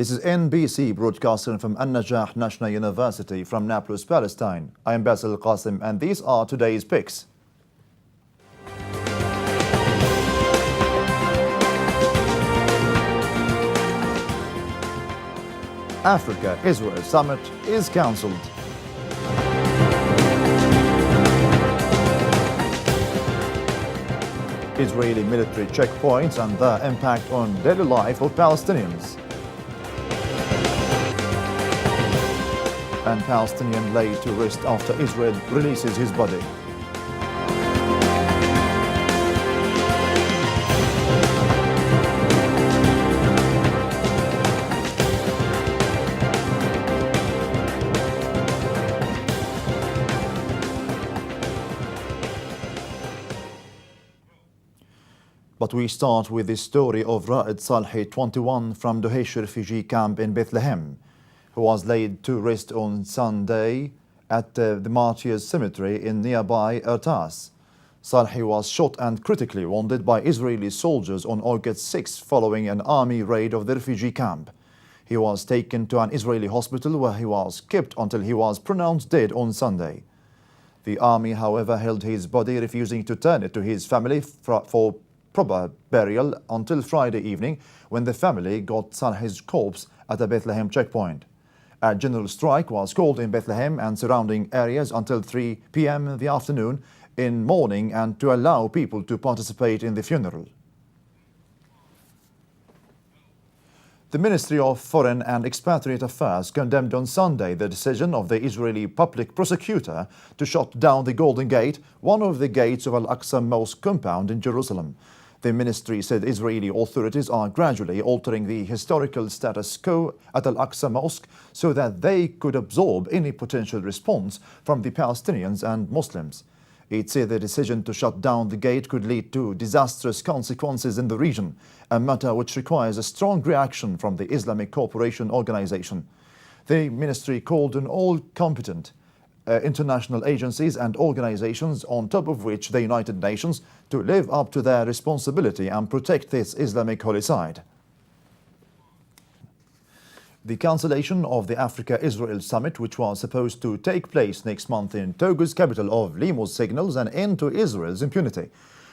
This is NBC broadcasting from An-Najah National University from Naples, Palestine. I am Basil Qasim and these are today's picks. Africa-Israel summit is cancelled. Israeli military checkpoints and their impact on daily life of Palestinians. And Palestinian laid to rest after Israel releases his body. But we start with the story of Ra'ed Salhi, 21, from Duhaish refugee camp in Bethlehem, who was laid to rest on Sunday at the Martyrs Cemetery in nearby Ertas. Salhi was shot and critically wounded by Israeli soldiers on August 6 following an army raid of the refugee camp. He was taken to an Israeli hospital where he was kept until he was pronounced dead on Sunday. The army, however, held his body, refusing to turn it to his family for proper burial until Friday evening, when the family got Salhi's corpse at a Bethlehem checkpoint. A general strike was called in Bethlehem and surrounding areas until 3 p.m. in the afternoon in mourning and to allow people to participate in the funeral. The Ministry of Foreign and Expatriate Affairs condemned on Sunday the decision of the Israeli public prosecutor to shut down the Golden Gate, one of the gates of Al-Aqsa Mosque compound in Jerusalem. The ministry said Israeli authorities are gradually altering the historical status quo at Al-Aqsa Mosque so that they could absorb any potential response from the Palestinians and Muslims. It said the decision to shut down the gate could lead to disastrous consequences in the region, a matter which requires a strong reaction from the Islamic Cooperation Organization. The ministry called on all competent international agencies and organizations, on top of which the United Nations, to live up to their responsibility and protect this Islamic holy site. The cancellation of the Africa-Israel summit, which was supposed to take place next month in Togo's capital of Limo, signals an end to Israel's impunity.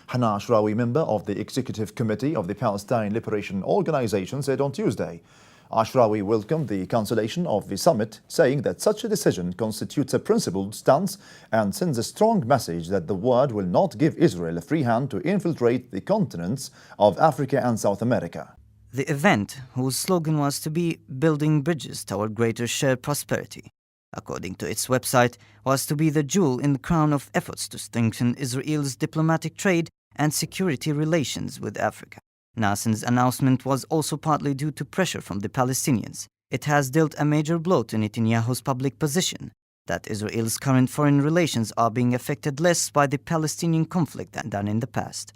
Hannah Ashrawi, member of the Executive Committee of the Palestine Liberation Organization, said on Tuesday. Ashrawi welcomed the cancellation of the summit, saying that such a decision constitutes a principled stance and sends a strong message that the world will not give Israel a free hand to infiltrate the continents of Africa and South America. The event, whose slogan was to be building bridges toward greater shared prosperity, according to its website, was to be the jewel in the crown of efforts to strengthen Israel's diplomatic trade and security relations with Africa. Nasser's announcement was also partly due to pressure from the Palestinians. It has dealt a major blow to Netanyahu's public position that Israel's current foreign relations are being affected less by the Palestinian conflict than in the past.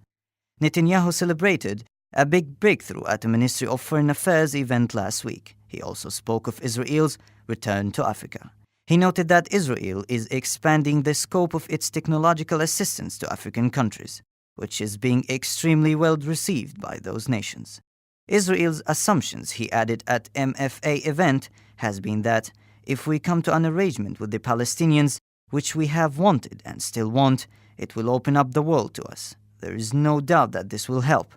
Netanyahu celebrated a big breakthrough at the Ministry of Foreign Affairs event last week. He also spoke of Israel's return to Africa. He noted that Israel is expanding the scope of its technological assistance to African countries, which is being extremely well received by those nations. Israel's assumptions, he added at MFA event, has been that if we come to an arrangement with the Palestinians, which we have wanted and still want, it will open up the world to us. There is no doubt that this will help.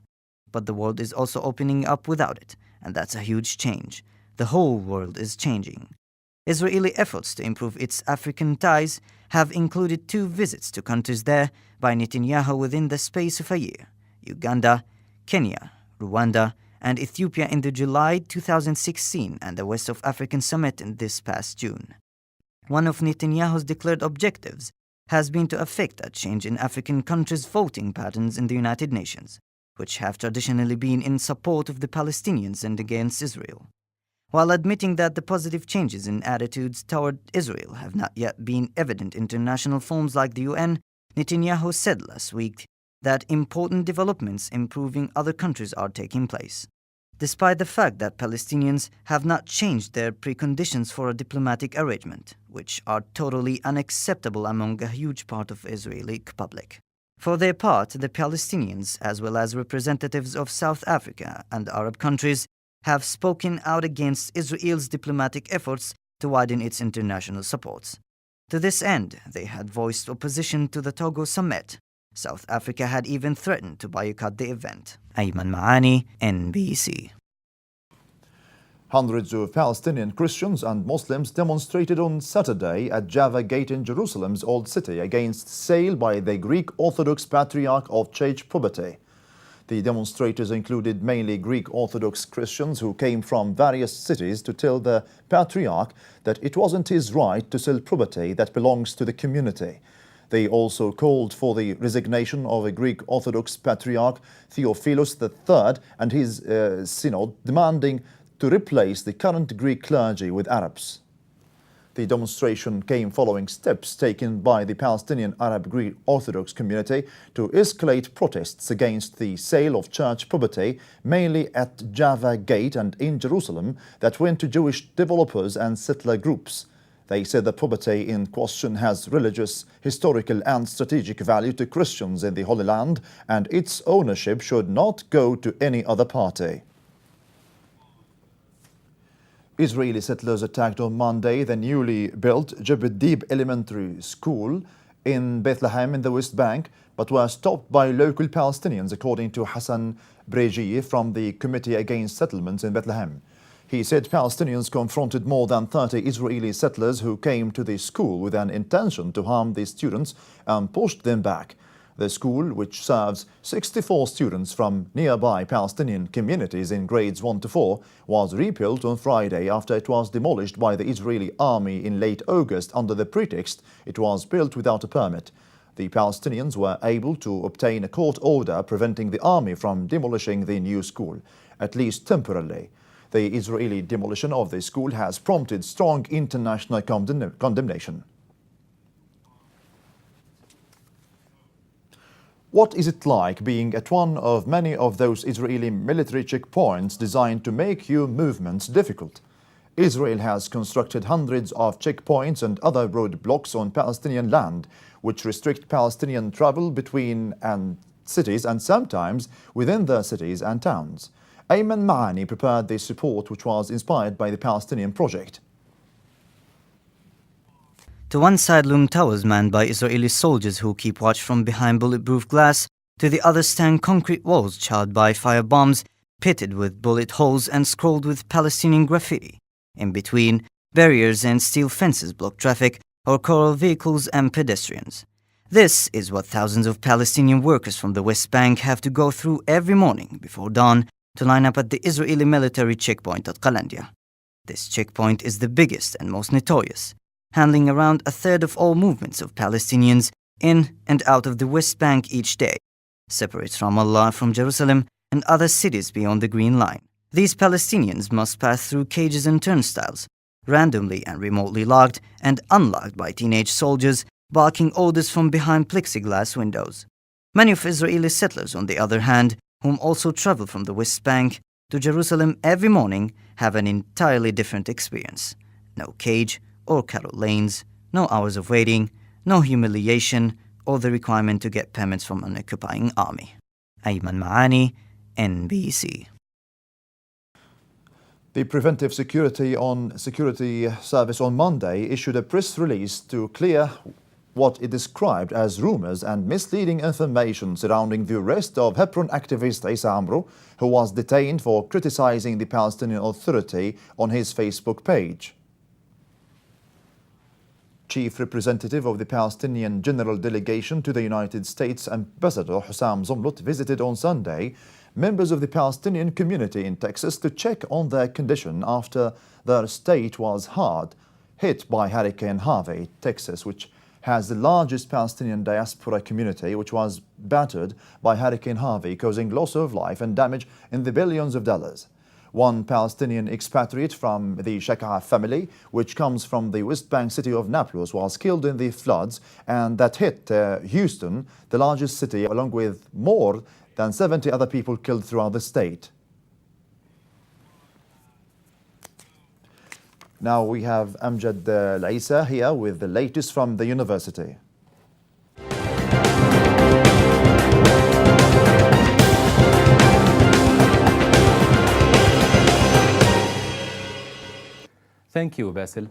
But the world is also opening up without it, and that's a huge change. The whole world is changing. Israeli efforts to improve its African ties have included 2 visits to countries there by Netanyahu within the space of a year: Uganda, Kenya, Rwanda, and Ethiopia in the July 2016 and the West of African Summit in this past June. One of Netanyahu's declared objectives has been to effect a change in African countries' voting patterns in the United Nations, which have traditionally been in support of the Palestinians and against Israel. While admitting that the positive changes in attitudes toward Israel have not yet been evident in international forums like the UN, Netanyahu said last week that important developments improving other countries are taking place, despite the fact that Palestinians have not changed their preconditions for a diplomatic arrangement, which are totally unacceptable among a huge part of the Israeli public. For their part, the Palestinians, as well as representatives of South Africa and Arab countries, have spoken out against Israel's diplomatic efforts to widen its international support. To this end, they had voiced opposition to the Togo summit. South Africa had even threatened to boycott the event. Ayman Maani, NBC. Hundreds of Palestinian Christians and Muslims demonstrated on Saturday at Java Gate in Jerusalem's Old City against sale by the Greek Orthodox Patriarch of church property. The demonstrators included mainly Greek Orthodox Christians who came from various cities to tell the Patriarch that it wasn't his right to sell property that belongs to the community. They also called for the resignation of a Greek Orthodox Patriarch Theophilus III and his synod, demanding to replace the current Greek clergy with Arabs. The demonstration came following steps taken by the Palestinian Arab Greek Orthodox community to escalate protests against the sale of church property, mainly at Java Gate and in Jerusalem, that went to Jewish developers and settler groups. They said the property in question has religious, historical and strategic value to Christians in the Holy Land, and its ownership should not go to any other party. Israeli settlers attacked on Monday the newly built Jebedib Elementary School in Bethlehem in the West Bank, but were stopped by local Palestinians, according to Hassan Breji from the Committee Against Settlements in Bethlehem. He said Palestinians confronted more than 30 Israeli settlers who came to the school with an intention to harm the students and pushed them back. The school, which serves 64 students from nearby Palestinian communities in grades 1 to 4, was rebuilt on Friday after it was demolished by the Israeli army in late August under the pretext it was built without a permit. The Palestinians were able to obtain a court order preventing the army from demolishing the new school, at least temporarily. The Israeli demolition of the school has prompted strong international condemnation. What is it like being at one of many of those Israeli military checkpoints designed to make your movements difficult? Israel has constructed hundreds of checkpoints and other roadblocks on Palestinian land, which restrict Palestinian travel between cities and sometimes within the cities and towns. Ayman Maani prepared this report, which was inspired by the Palestinian project. To one side loom towers manned by Israeli soldiers who keep watch from behind bulletproof glass. To the other stand concrete walls charred by fire bombs, pitted with bullet holes and scrolled with Palestinian graffiti. In between, barriers and steel fences block traffic or corral vehicles and pedestrians. This is what thousands of Palestinian workers from the West Bank have to go through every morning before dawn to line up at the Israeli military checkpoint at Qanat. This checkpoint is the biggest and most notorious, handling around a third of all movements of Palestinians in and out of the West Bank each day, separates Ramallah from Jerusalem and other cities beyond the Green Line. These Palestinians must pass through cages and turnstiles, randomly and remotely locked and unlocked by teenage soldiers barking orders from behind plexiglass windows. Many of Israeli settlers, on the other hand, whom also travel from the West Bank to Jerusalem every morning, have an entirely different experience. No cage or carol lanes, no hours of waiting, no humiliation, or the requirement to get permits from an occupying army. Ayman Maani, NBC. The Preventive Security Service on Monday issued a press release to clear what it described as rumors and misleading information surrounding the arrest of Hebron activist Isa Amro, who was detained for criticizing the Palestinian Authority on his Facebook page. Chief Representative of the Palestinian General Delegation to the United States, Ambassador Hussam Zomlot, visited on Sunday members of the Palestinian community in Texas to check on their condition after their state was hard hit by Hurricane Harvey. Texas, which has the largest Palestinian diaspora community, which was battered by Hurricane Harvey, causing loss of life and damage in the billions of dollars. One Palestinian expatriate from the Shaka family, which comes from the West Bank city of Nablus, was killed in the floods and that hit Houston, the largest city, along with more than 70 other people killed throughout the state. Now we have Amjad Laisa here with the latest from the university. Thank you, Basil.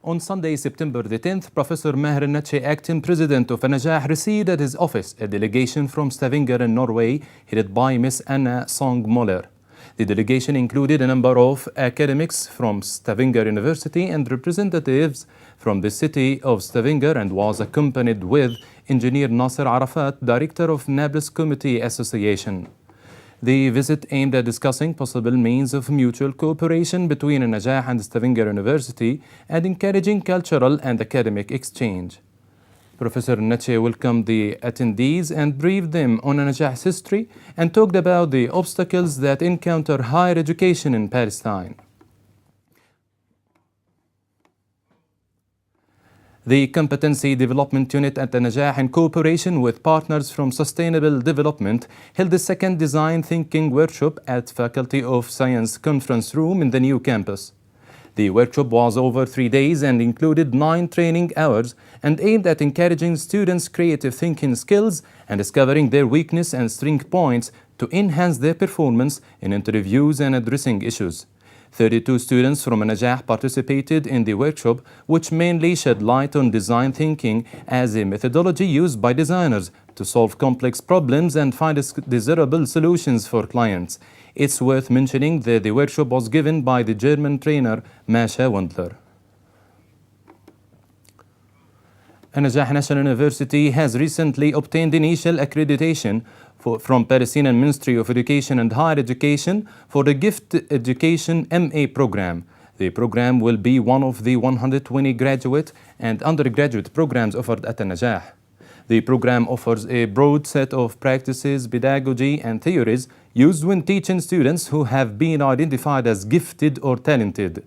On Sunday, September the 10th, Professor Maher An-Najah, acting president of An-Najah, received at his office a delegation from Stavanger in Norway, headed by Miss Anna Song-Moller. The delegation included a number of academics from Stavanger University and representatives from the city of Stavanger, and was accompanied with Engineer Nasser Arafat, director of Nablus Committee Association. The visit aimed at discussing possible means of mutual cooperation between An-Najah and Stavanger University and encouraging cultural and academic exchange. Professor An-Najah welcomed the attendees and briefed them on An-Najah's history and talked about the obstacles that encounter higher education in Palestine. The Competency Development Unit at An-Najah, in cooperation with partners from Sustainable Development, held the second Design Thinking workshop at Faculty of Science Conference Room in the new campus. The workshop was over 3 days and included 9 training hours and aimed at encouraging students' creative thinking skills and discovering their weakness and strength points to enhance their performance in interviews and addressing issues. 32 students from An-Najah participated in the workshop, which mainly shed light on design thinking as a methodology used by designers to solve complex problems and find desirable solutions for clients. It's worth mentioning that the workshop was given by the German trainer Masha Wendler. An-Najah National University has recently obtained initial accreditation from Palestinian Ministry of Education and Higher Education for the Gift Education MA program. The program will be one of the 120 graduate and undergraduate programs offered at An-Najah. The program offers a broad set of practices, pedagogy, and theories used when teaching students who have been identified as gifted or talented.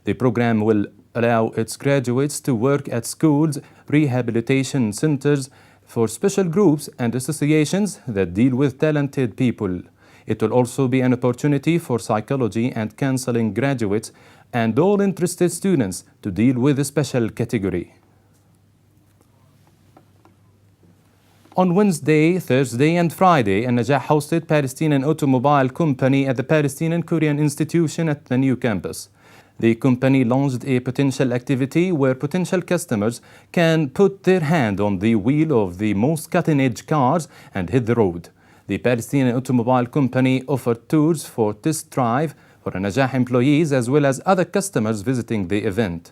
The program will allow its graduates to work at schools, rehabilitation centers, for special groups and associations that deal with talented people. It will also be an opportunity for psychology and counseling graduates and all interested students to deal with a special category. On Wednesday, Thursday, and Friday, An-Najah hosted Palestinian Automobile Company at the Palestinian Korean Institution at the new campus. The company launched a potential activity where potential customers can put their hand on the wheel of the most cutting-edge cars and hit the road. The Palestinian Automobile Company offered tours for test drive for An-Najah employees as well as other customers visiting the event.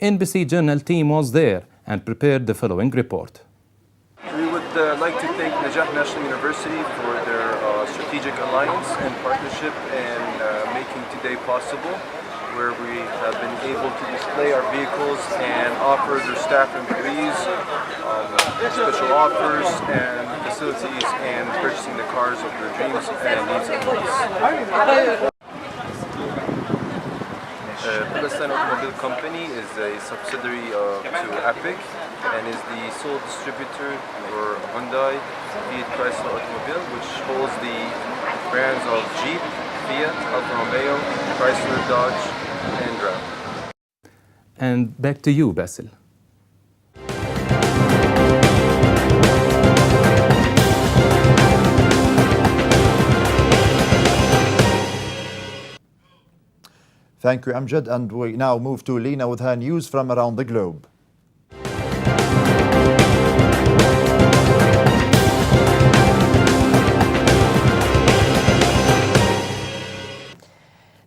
NBC Journal team was there and prepared the following report. We would like to thank Najah National University for their strategic alliance and partnership in making today possible, where we have been able to display our vehicles and offer their staff and employees special offers and facilities and purchasing the cars of their dreams and needs and wants. Palestine Automobile Company is a subsidiary to Epic and is the sole distributor for Hyundai, Fiat Chrysler Automobile, which holds the brands of Jeep, Fiat, Alfa Romeo, Chrysler, Dodge, and Ram. And back to you, Basil. Thank you, Amjad. And we now move to Lena with her news from around the globe.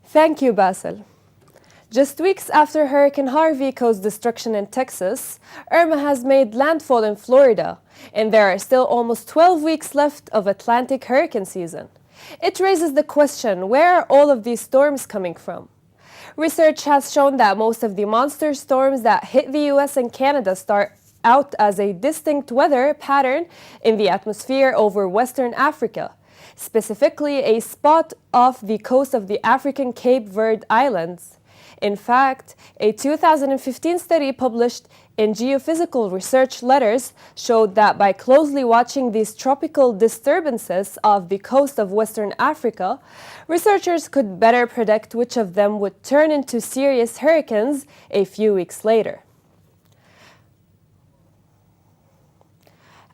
Thank you, Basil. Just weeks after Hurricane Harvey caused destruction in Texas, Irma has made landfall in Florida, and there are still almost 12 weeks left of Atlantic hurricane season. It raises the question, where are all of these storms coming from? Research has shown that most of the monster storms that hit the US and Canada start out as a distinct weather pattern in the atmosphere over Western Africa, specifically a spot off the coast of the African Cape Verde Islands. In fact, a 2015 study published in Geophysical Research Letters showed that by closely watching these tropical disturbances off the coast of Western Africa, researchers could better predict which of them would turn into serious hurricanes a few weeks later.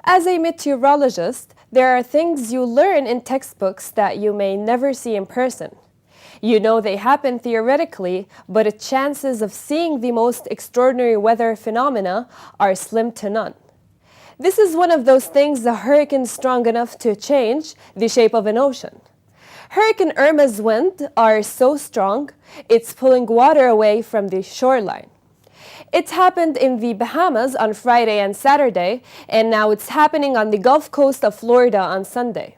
As a meteorologist, there are things you learn in textbooks that you may never see in person. You know they happen theoretically, but the chances of seeing the most extraordinary weather phenomena are slim to none. This is one of those things a hurricane strong enough to change the shape of an ocean. Hurricane Irma's winds are so strong, it's pulling water away from the shoreline. It happened in the Bahamas on Friday and Saturday, and now it's happening on the Gulf Coast of Florida on Sunday.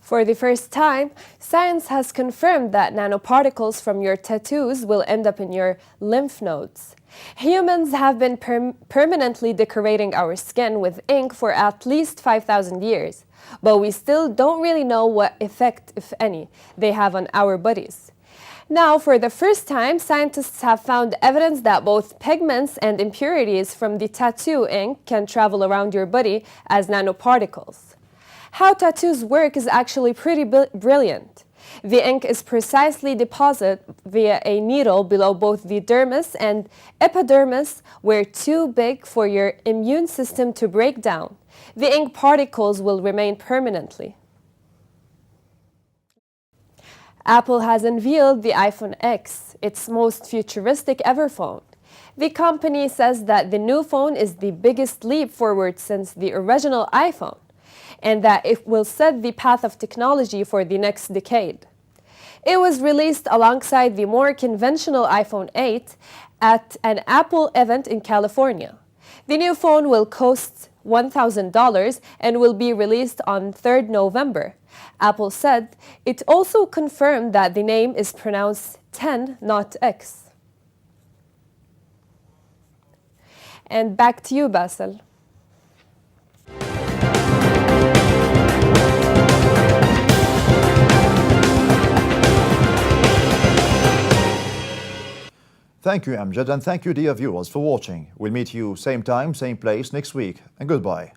For the first time, science has confirmed that nanoparticles from your tattoos will end up in your lymph nodes. Humans have been permanently decorating our skin with ink for at least 5,000 years, but we still don't really know what effect, if any, they have on our bodies. Now, for the first time, scientists have found evidence that both pigments and impurities from the tattoo ink can travel around your body as nanoparticles. How tattoos work is actually pretty brilliant. The ink is precisely deposited via a needle below both the dermis and epidermis, where too big for your immune system to break down. The ink particles will remain permanently. Apple has unveiled the iPhone X, its most futuristic ever phone. The company says that the new phone is the biggest leap forward since the original iPhone, and that it will set the path of technology for the next decade. It was released alongside the more conventional iPhone 8 at an Apple event in California. The new phone will cost $1,000 and will be released on 3rd November. Apple said it also confirmed that the name is pronounced 10, not X. And back to you, Basil. Thank you, Amjad, and thank you, dear viewers, for watching. We'll meet you same time, same place next week, and goodbye.